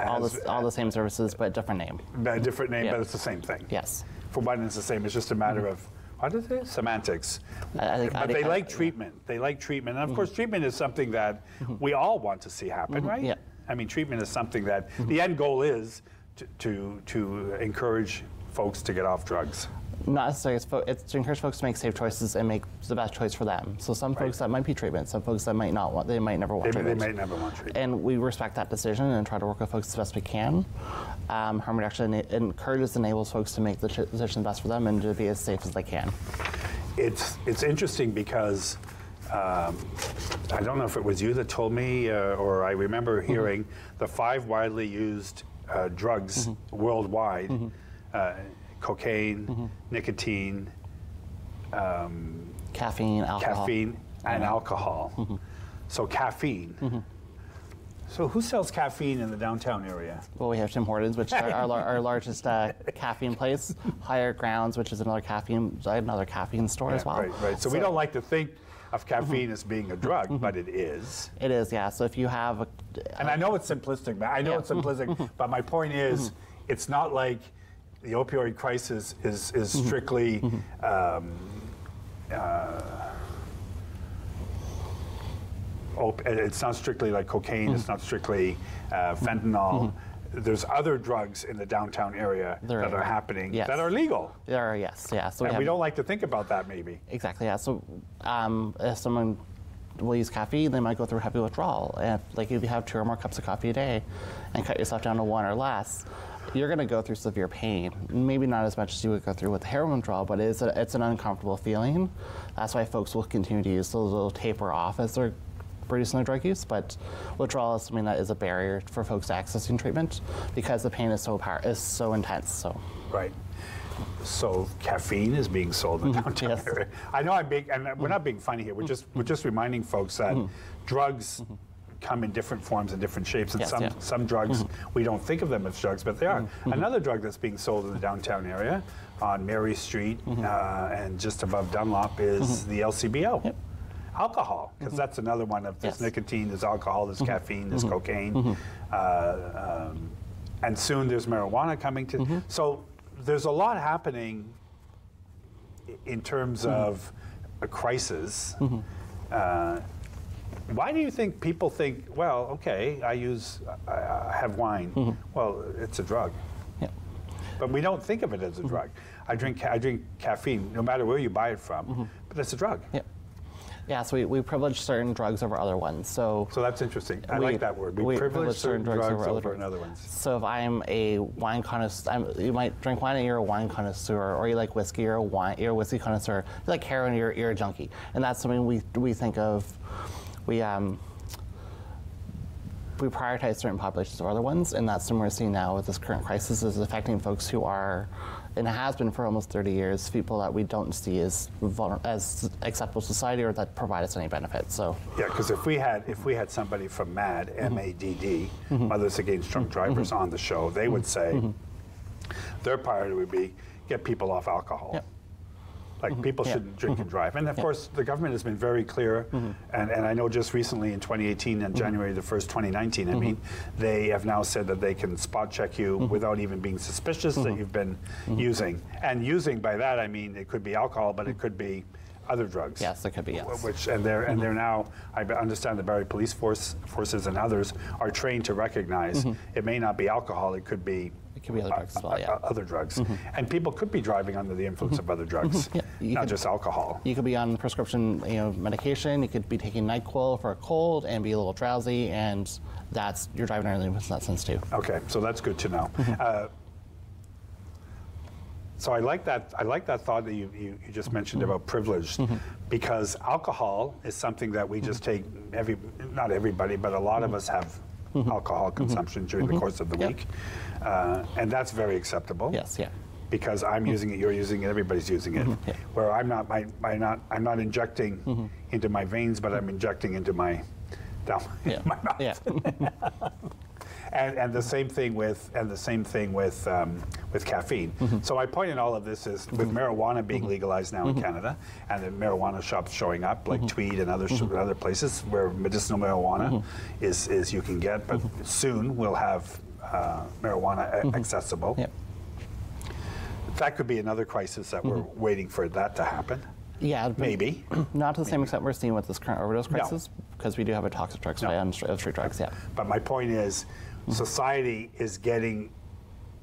all the same services, but different name. A different name, but it's the same thing. Yes. For one, it's the same. It's just a matter of, what is it? Semantics. But they like treatment. They like treatment. And of course, treatment is something that we all want to see happen, right? Yeah. I mean, treatment is something that the end goal is to encourage folks to get off drugs. Not necessarily. It's to encourage folks to make safe choices and make the best choice for them. So some folks that might be treatment, some folks that might not want, they might never want treatment. They might never want treatment. And we respect that decision and try to work with folks as best we can. Harm reduction encourages and enables folks to make the decision best for them and to be as safe as they can. It's interesting because I don't know if it was you that told me or I remember hearing the 5 widely used drugs worldwide. Cocaine, nicotine, caffeine, and alcohol. So caffeine. So who sells caffeine in the downtown area? Well, we have Tim Hortons, which is our largest caffeine place. Higher Grounds, which is another caffeine store as well. Right. So we don't like to think of caffeine as being a drug, but it is. It is, yeah. So if you have and I know it's simplistic, it's simplistic, but my point is, it's not like the opioid crisis is strictly it's not strictly like cocaine, it's not strictly fentanyl. There's other drugs in the downtown area that are happening that are legal. There are, yes. So we don't like to think about that maybe. Exactly, yeah. So if someone will use caffeine, they might go through heavy withdrawal. And if you have 2 or more cups of coffee a day and cut yourself down to 1 or less, you're going to go through severe pain. Maybe not as much as you would go through with the heroin withdrawal, but it's an uncomfortable feeling. That's why folks will continue to use those little taper off as they're reducing their drug use. But withdrawal is something that is a barrier for folks accessing treatment because the pain is so intense. So. Right. So caffeine is being sold in the downtown area. I know I'm being, and we're not being funny here. We're just reminding folks that drugs come in different forms and different shapes, and some drugs we don't think of them as drugs, but they are. Another drug that's being sold in the downtown area on Mary Street and just above Dunlop is the LCBO. Alcohol, because that's another one of this nicotine, there's alcohol, there's caffeine, there's cocaine, and soon there's marijuana coming to. So there's a lot happening in terms of a crisis. Why do you think people think, well, okay, I have wine. Well, it's a drug. But we don't think of it as a drug. I drink caffeine, no matter where you buy it from, but it's a drug. Yeah, so we privilege certain drugs over other ones. So that's interesting. I like that word. We privilege certain drugs over other ones. So if I'm a wine connoisseur, you might drink wine and you're a wine connoisseur, or you like whiskey, you're a whiskey connoisseur. You like heroin, you're a junkie. And that's something we think of. We prioritize certain populations over other ones, and that's what we're seeing now with this current crisis is affecting folks who are, and it has been for almost 30 years, people that we don't see as acceptable to society or that provide us any benefit. So yeah, because if we had somebody from MADD, M-A-D-D, Mothers Against Drunk Drivers on the show, they would say their priority would be get people off alcohol. Like people shouldn't drink and drive. And of course, the government has been very clear, and I know just recently in 2018 and January the 1st, 2019, I mean, they have now said that they can spot check you without even being suspicious that you've been using. And using by that, I mean, it could be alcohol, but it could be other drugs. Yes, it could be, yes. Which, and they're now, I understand the Barrie Police Forces and others are trained to recognize it may not be alcohol, it could be other drugs as well, other drugs. And people could be driving under the influence of other drugs, not just alcohol. You could be on prescription medication, you could be taking NyQuil for a cold and be a little drowsy, and you're driving under the influence in that sense too. Okay, so that's good to know. So I like that thought that you just mentioned about privilege, because alcohol is something that we just take, not everybody, but a lot of us have alcohol consumption during the course of the week. And that's very acceptable. Yes, because I'm using it, you're using it, everybody's using it. Where I'm not injecting into my veins, but I'm injecting into my down my mouth. Yeah. And the same thing with caffeine. So my point in all of this is with marijuana being legalized now in Canada, and the marijuana shops showing up like Tweed and other places where medicinal marijuana is you can get, but soon we'll have marijuana accessible. Yep. That could be another crisis that we're waiting for that to happen. Yeah, maybe. Not to the same extent we're seeing with this current overdose crisis, because we do have a toxic drug supply on street drugs. Yeah. But my point is, society is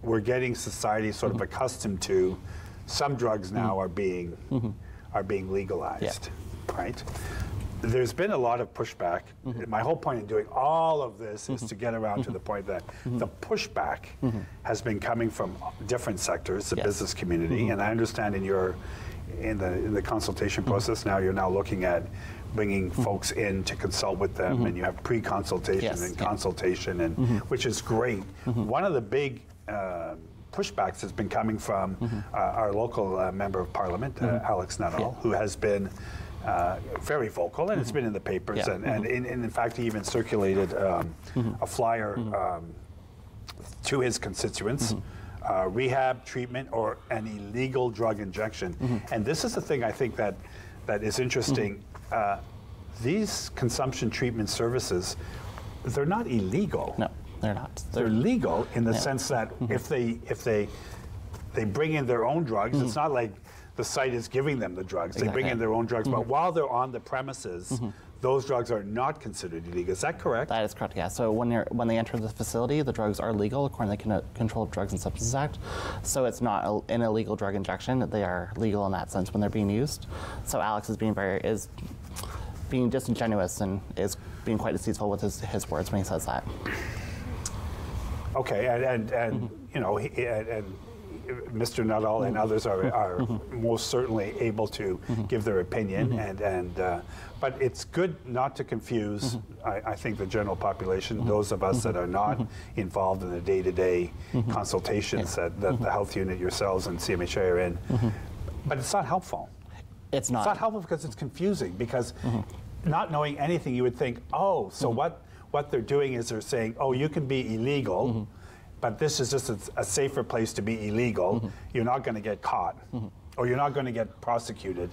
we're getting society sort of accustomed to some drugs now are being legalized, right? There's been a lot of pushback. My whole point in doing all of this is to get around to the point that the pushback has been coming from different sectors, the business community, and I understand in the consultation process now you're now looking at bringing folks in to consult with them, and you have pre-consultation and consultation, and which is great. One of the big pushbacks has been coming from our local member of parliament, Alex Nuttall, who has been very vocal, and it's been in the papers, and in fact he even circulated a flyer to his constituents. Rehab, treatment, or an illegal drug injection. And this is the thing I think that is interesting. These consumption treatment services, they're not illegal. No, they're not. They're legal in the sense that if they bring in their own drugs, it's not like the site is giving them the drugs. They bring in their own drugs, but while they're on the premises, those drugs are not considered illegal. Is that correct? That is correct, yeah. So when they enter the facility, the drugs are legal according to the Controlled Drugs and Substances Act. So it's not an illegal drug injection. They are legal in that sense when they're being used. So Alex is being disingenuous and is being quite deceitful with his words when he says that. Okay, and you know, and Mr. Nuttall and others are most certainly able to give their opinion, but it's good not to confuse, I think, the general population, those of us that are not involved in the day-to-day consultations that the health unit, yourselves, and CMHI are in. But it's not helpful. It's not. It's not helpful because it's confusing, because not knowing anything, you would think, oh, so what they're doing is they're saying, oh, you can be illegal, but this is just a safer place to be illegal. You're not going to get caught, or you're not going to get prosecuted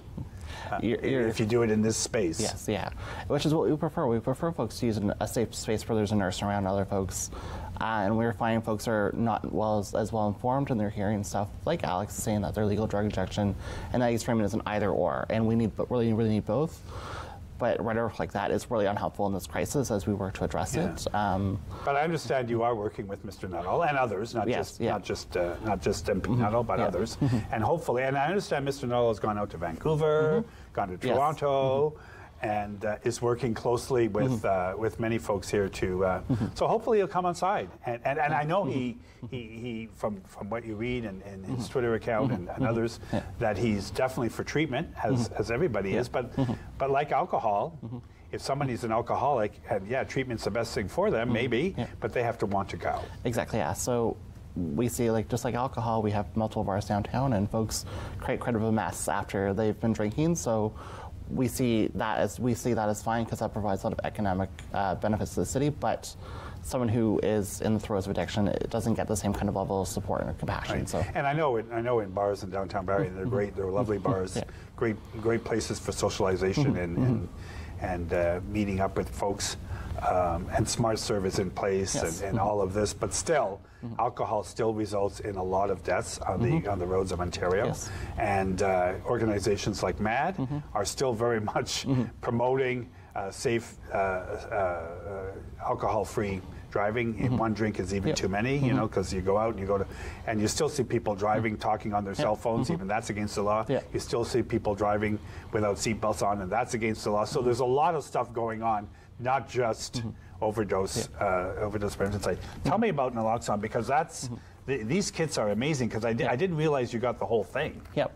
if you do it in this space. Yes, yeah, which is what we prefer. We prefer folks to use a safe space where there's a nurse around other folks. And we're finding folks are not as well informed, and they're hearing stuff like Alex is saying that they're legal drug injection, and that he's framing it as an either or. And we really need both. But rhetoric like that is really unhelpful in this crisis as we work to address it. But I understand you are working with Mr. Nuttall and others, not just MP Nuttall, but others, and hopefully. And I understand Mr. Nuttall has gone out to Vancouver, gone to Toronto, and is working closely with many folks here to. So hopefully he'll come on side. And I know he from what you read and his Twitter account and others, that he's definitely for treatment, as everybody is. But like alcohol, if somebody's an alcoholic, and treatment's the best thing for them, maybe, but they have to want to go. Exactly. Yeah. So we see, just like alcohol, we have multiple bars downtown, and folks create quite a bit of a mess after they've been drinking. So we see that as fine, because that provides a lot of economic benefits to the city, but someone who is in the throes of addiction, it doesn't get the same kind of level of support and compassion. Right. So, and I know in bars in downtown Barrie, they're great. They're lovely bars, great places for socialization and meeting up with folks, and smart service in place, and all of this. But still, alcohol still results in a lot of deaths on the roads of Ontario, and organizations like MAD are still very much promoting safe, alcohol-free driving. One drink is even too many, you know, because you go out and and you still see people driving, talking on their cell phones. Even that's against the law. You still see people driving without seatbelts on, and that's against the law. So there's a lot of stuff going on, not just overdose prevention site. Tell me about naloxone, because that's these kits are amazing, because I didn't realize you got the whole thing. Yep.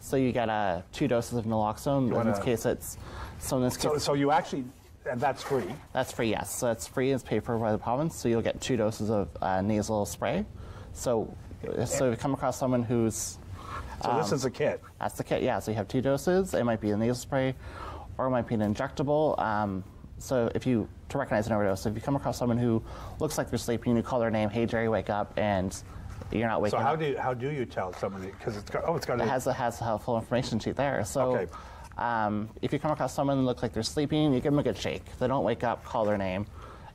So you get 2 doses of naloxone. In this case, it's so you actually. And that's free? That's free, yes. So it's free, it's paid for by the province, so you'll get 2 doses of nasal spray. So if you come across someone who's... So this is a kit? That's the kit, yeah. So you have 2 doses. It might be a nasal spray, or it might be an injectable. so to recognize an overdose, if you come across someone who looks like they're sleeping, you call their name, hey Jerry, wake up, and you're not waking up. So how do you tell someone? Because it's got it has a full information sheet there. So if you come across someone who looks like they're sleeping, you give them a good shake. If they don't wake up, call their name.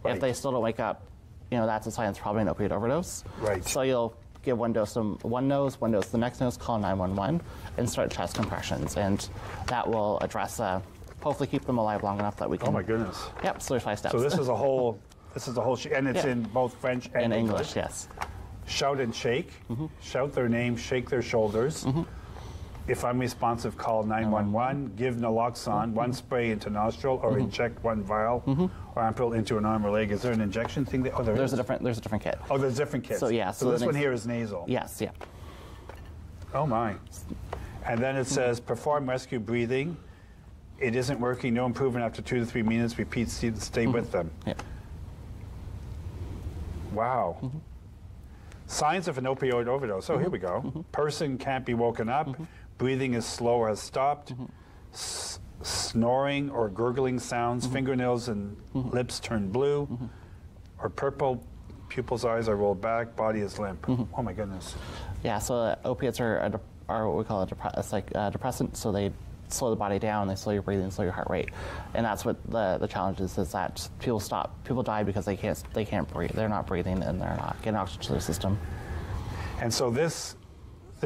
Right. If they still don't wake up, that's a sign it's probably an opioid overdose. Right. So you'll give one dose to one nose, one dose to the next nose, call 911, and start chest compressions, and that will address. Hopefully keep them alive long enough that we can. Oh my goodness. Yep. So there's 5 steps. So this is a whole and it's in both French and English. Yes. Shout and shake. Shout their name, shake their shoulders. If unresponsive, call 911. Give naloxone, 1 spray into nostril, or inject 1 vial or ampoule into an arm or leg. Is there an injection thing? There's a different kit. Oh, there's different kits. So yeah. So this one here is nasal. Yes. Yeah. Oh my. And then it says perform rescue breathing. It isn't working. No improvement after 2 to 3 minutes. Repeat. Stay with them. Yeah. Wow. Signs of an opioid overdose. Oh, here we go. Person can't be woken up. Breathing is slow or has stopped. Snoring or gurgling sounds. Fingernails and lips turn blue or purple. Pupils' eyes are rolled back. Body is limp. Oh my goodness. Yeah. So opiates are what we call a depressant. So they slow the body down, they slow your breathing, slow your heart rate, and that's what the challenge is that people die because they can't breathe, they're not breathing and they're not getting oxygen to their system. And so this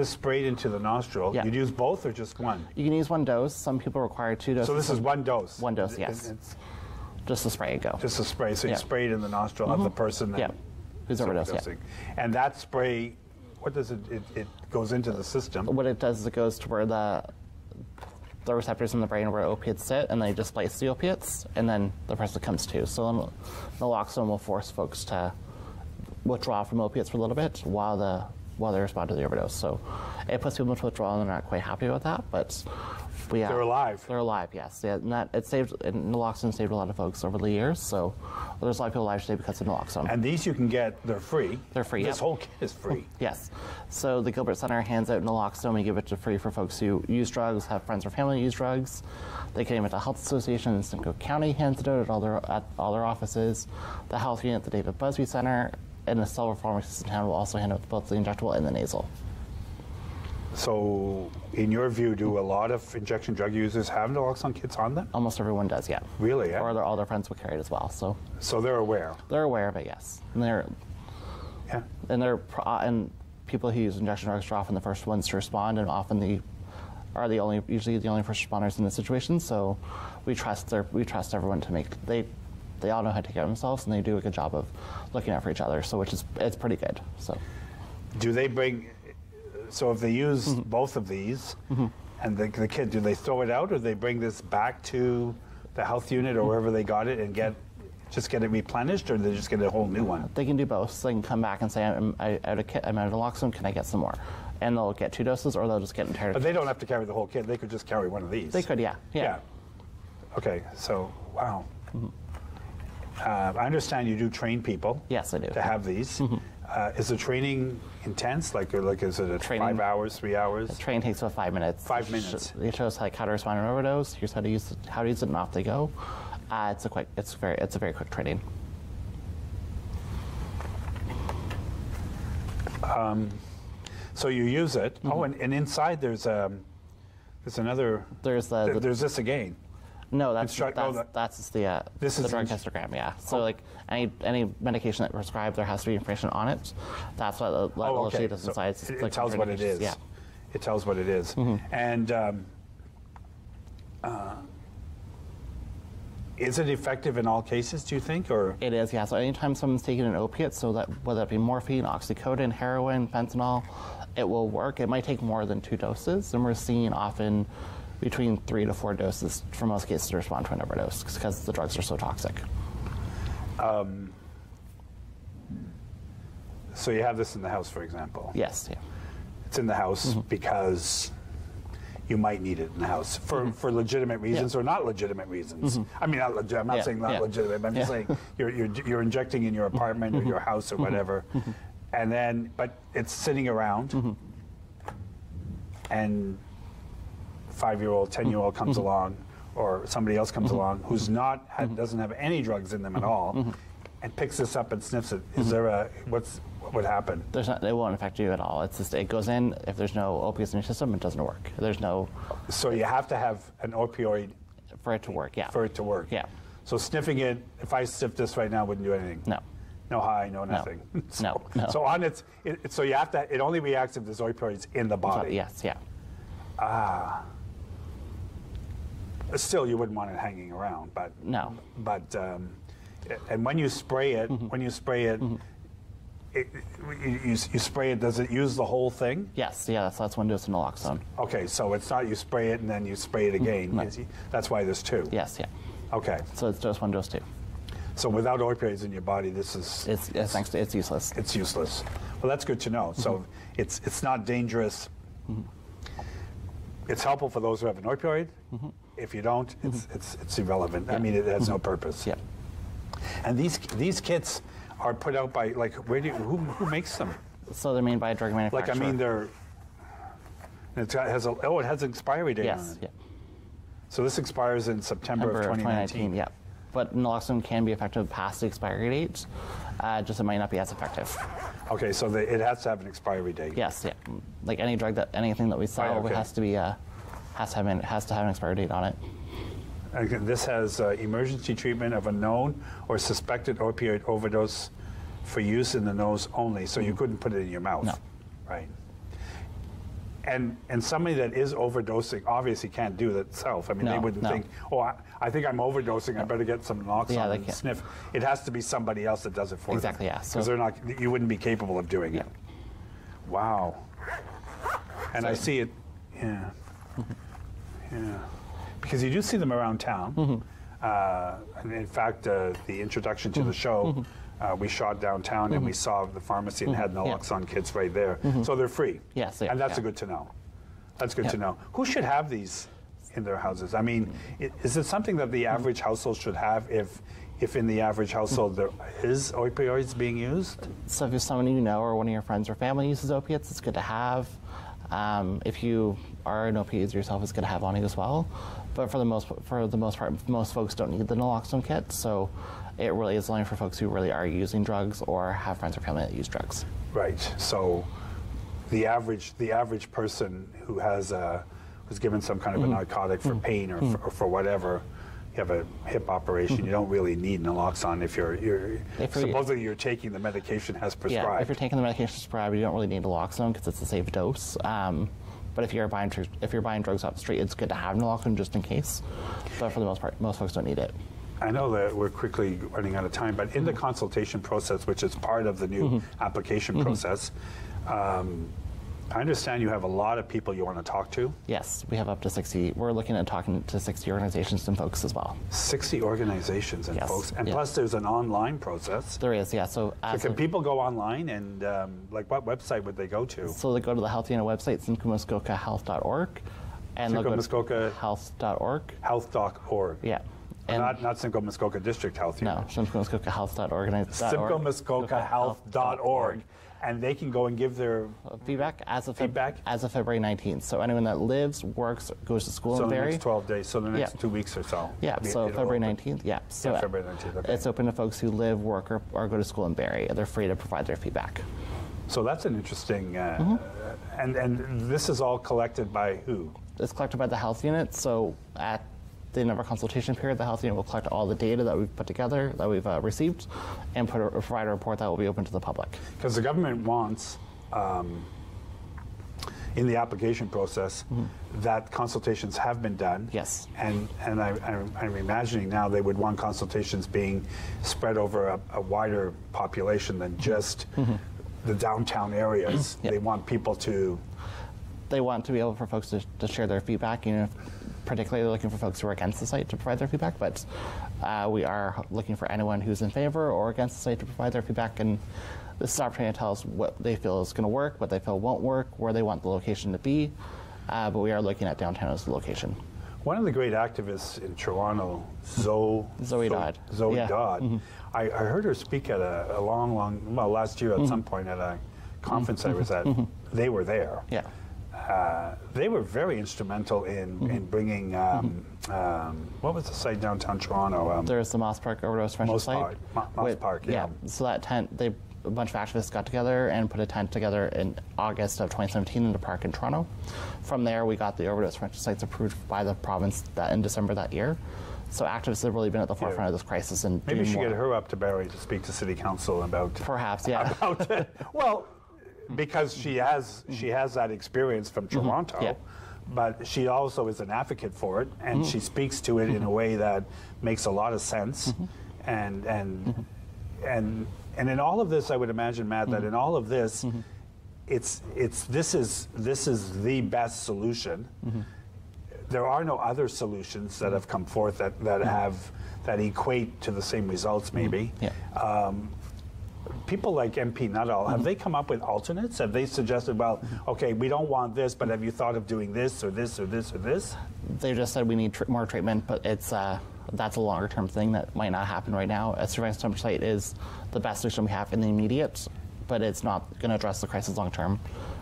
sprayed into the nostril, you'd use both or just one? You can use 1 dose. Some people require 2 doses. So this is 1 dose? 1 dose, yes. Just a spray and go. Just a spray, so you spray it in the nostril of the person who's overdosing. And that spray, what does it goes into the system? What it does is it goes to where the receptors in the brain where opiates sit, and they displace the opiates, and then the person comes to. So naloxone will force folks to withdraw from opiates for a little bit while they respond to the overdose. So it puts people into withdrawal, and they're not quite happy with that, but they're alive. They're alive, yes. Yeah, and naloxone saved a lot of folks over the years, so there's a lot of people alive today because of naloxone. And these you can get, they're free. They're free, This whole kit is free. Yes. So the Gilbert Centre hands out naloxone. We give it to free for folks who use drugs, have friends or family who use drugs. They can give it to Health Association in Simcoe County, hands it out at all their offices. The health unit at the David Busby Centre and the Silver Pharmacy in town will also hand out both the injectable and the nasal. So, in your view, do a lot of injection drug users have naloxone kits on them? Almost everyone does, yeah. Really, yeah? Or all their friends will carry it as well. So they're aware? They're aware of it, yes. And and people who use injection drugs are often the first ones to respond, and often usually the only first responders in this situation. So we trust everyone to they all know how to take care of themselves, and they do a good job of looking out for each other. So it's pretty good. So do they bring? So if they use both of these, and the kid, do they throw it out, or they bring this back to the health unit or wherever they got it and just get it replenished, or they just get a whole new one? They can do both. So they can come back and say, I'm out of naloxone, can I get some more? And they'll get 2 doses, or they'll just get entire. But they don't have to carry the whole kit. They could just carry one of these. They could, yeah. Okay, so wow. I understand you do train people. Yes, I do. To have these. Is the training intense? Like is it 5 hours, 3 hours? The training takes about 5 minutes. 5 minutes. It shows how to respond to an overdose. Here's how to use it, and off they go. It's a very quick training. So you use it. Oh, and inside there's another. There's this again. No, that's the drug histogram. Yeah. So like any medication that prescribed, there has to be information on it. That's what the little sheet is inside. It tells what it is. Yeah. It tells what it is. And is it effective in all cases, do you think, or? It is, yeah. So anytime someone's taking an opiate, so that whether it be morphine, oxycodone, heroin, fentanyl, it will work. It might take more than 2 doses, and we're seeing often between 3 to 4 doses for most cases to respond to an overdose because the drugs are so toxic. So you have this in the house, for example? Yes, yeah. It's in the house because you might need it in the house for legitimate reasons or not legitimate reasons. I mean, I'm not saying not legitimate, but I'm just saying you're injecting in your apartment or your house or whatever, and then, but it's sitting around, and 5-year-old, 10-year-old comes along, or somebody else comes along who's not doesn't have any drugs in them at all, and picks this up and sniffs it, is there a what would happen? It won't affect you at all. It's just, it goes in. If there's no opiates in your system, it doesn't work. There's no. So you have to have an opioid for it to work. Yeah. For it to work. Yeah. So sniffing it, if I sniff this right now, wouldn't do anything. No. No high, no nothing. No. So on so you have to. It only reacts if there's opioids in the body. Yes. Yeah. Still, you wouldn't want it hanging around, but No. But and when you spray it, you spray it. Does it use the whole thing? Yes. Yeah. That's one dose of naloxone. Okay, so it's not you spray it and then you spray it again. No. That's why there's two. Yes. Yeah. Okay. So it's dose 1, dose 2. So without opioids in your body, this is It's useless. It's useless. Well, that's good to know. So it's not dangerous. It's helpful for those who have an opioid. If you don't, it's irrelevant. Yeah. I mean, it has no purpose. Yeah. And these kits are put out by who makes them? So they're made by a drug manufacturer. Like, I mean, it has an expiry date on Yes. it. Yeah. So this expires in September of 2019. Yeah. But naloxone can be effective past the expiry date, just it might not be as effective. Okay, so it has to have an expiry date. Yes, yeah. Like anything that we sell, Right, okay. it has to have an expiry date on it. Okay, this has emergency treatment of a known or suspected opioid overdose for use in the nose only. So you couldn't put it in your mouth. No. Right. And somebody that is overdosing obviously can't do that itself. I mean, they wouldn't think, I think I'm overdosing. I better get some naloxone and sniff. It has to be somebody else that does it for Exactly, them. yeah. Because they're not. You wouldn't be capable of doing it. Wow. And I see it. Yeah. Yeah. Because you do see them around town. And in fact, the introduction to the show. We shot downtown and we saw the pharmacy and had naloxone kits right there. So they're free. Yes, and that's good to know. That's good to know. Who should have these in their houses? I mean, is it something that the average household should have if in the average household there is opioids being used? So if someone you know or one of your friends or family uses opiates, it's good to have. If you are an opiate user yourself, it's good to have on you as well. But for the most part, most folks don't need the naloxone kit. So it really is only for folks who really are using drugs or have friends or family that use drugs. Right. So the average person who was given some kind of a narcotic for pain or for whatever, you have a hip operation, you don't really need naloxone if supposedly you're taking the medication as prescribed. Yeah, if you're taking the medication prescribed, you don't really need naloxone because it's a safe dose. But if you're buying drugs off the street, it's good to have naloxone just in case. But for the most part, most folks don't need it. I know that we're quickly running out of time, but in the consultation process, which is part of the new application process, I understand you have a lot of people you want to talk to. Yes, we have up to 60. We're looking at talking to 60 organizations and folks as well. 60 organizations and folks, and plus there's an online process. There is, yeah. So can people go online and what website would they go to? So they go to the Health Unit website, simcoe-muskoka-health.org, and they'll go to health.org. Health.org. Yeah. And not Simcoe-Muskoka District Health Unit. No, simcoe-muskoka-health.org. Simcoe-Muskoka-Health.org. And they can go and give their feedback as of February 19th. So anyone that lives, works, goes to school in Barrie. So the next 12 days, so the next 2 weeks or so. Yeah, so February 19th, So February 19th, okay. It's open to folks who live, work, or go to school in Barrie. They're free to provide their feedback. So that's an interesting, and this is all collected by who? It's collected by the Health Unit. So at the end of our consultation period, the Health Unit will collect all the data that we've put together, that we've received, and provide a report that will be open to the public. Because the government wants, in the application process, that consultations have been done. Yes. And I'm imagining now they would want consultations being spread over a wider population than just the downtown areas. They want people to... They want to be able for folks to share their feedback, particularly looking for folks who are against the site to provide their feedback, but we are looking for anyone who's in favor or against the site to provide their feedback, and this is an opportunity to tell us what they feel is going to work, what they feel won't work, where they want the location to be, but we are looking at downtown as the location. One of the great activists in Toronto, Zoe Dodd. I heard her speak at a last year at some point at a conference I was at. They were there. Yeah. they were very instrumental in bringing, what was the site downtown Toronto? There's the Moss Park Overdose Prevention site. Moss Park, yeah. So that tent, a bunch of activists got together and put a tent together in August of 2017 in the park in Toronto. From there, we got the overdose prevention sites approved by the province in December that year. So activists have really been at the forefront of this crisis and maybe you should more. get her up to Barrie to speak to City Council about. Perhaps, yeah. About well, because she has that experience from Toronto. Yeah. But she also is an advocate for it, and she speaks to it in a way that makes a lot of sense. And in all of this, I would imagine, Matt, that in all of this, this is the best solution. There are no other solutions that have come forth that equate to the same results, maybe. People like MP Nuttall, have they come up with alternates? Have they suggested, well, okay, we don't want this, but have you thought of doing this or this or this or this? They just said we need more treatment, but it's that's a longer term thing that might not happen right now. A surveillance temperature site is the best solution we have in the immediate, but it's not going to address the crisis long term.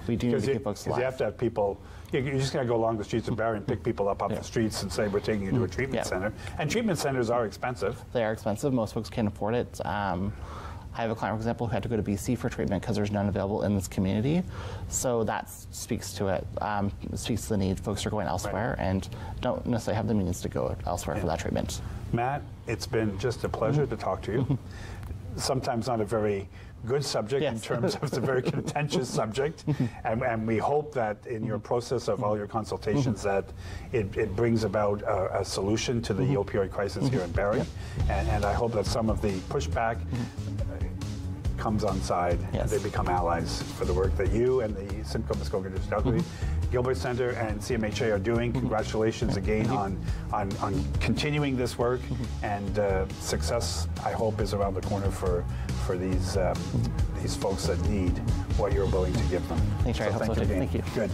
We do need to keep folks alive. Because you have to have people, you're just going to go along the streets of Barrie and pick people up the streets and say, we're taking you to a treatment center. And treatment centers are expensive. They are expensive. Most folks can't afford it. I have a client, for example, who had to go to BC for treatment because there's none available in this community. So that speaks to it, speaks to the need. Folks are going elsewhere and don't necessarily have the means to go elsewhere for that treatment. Matt, it's been just a pleasure to talk to you. Sometimes not a very good subject in terms of the very contentious subject, and we hope that in your process of all your consultations that it brings about a solution to the opioid crisis here in Barrie, and I hope that some of the pushback comes on side and they become allies for the work that you and the Simcoe Muskoka District Gilbert Centre and CMHA are doing. Congratulations again on continuing this work, and success, I hope, is around the corner for these folks that need what you're willing to give them. Thanks, Gerry. So thank you. Thank you. Good.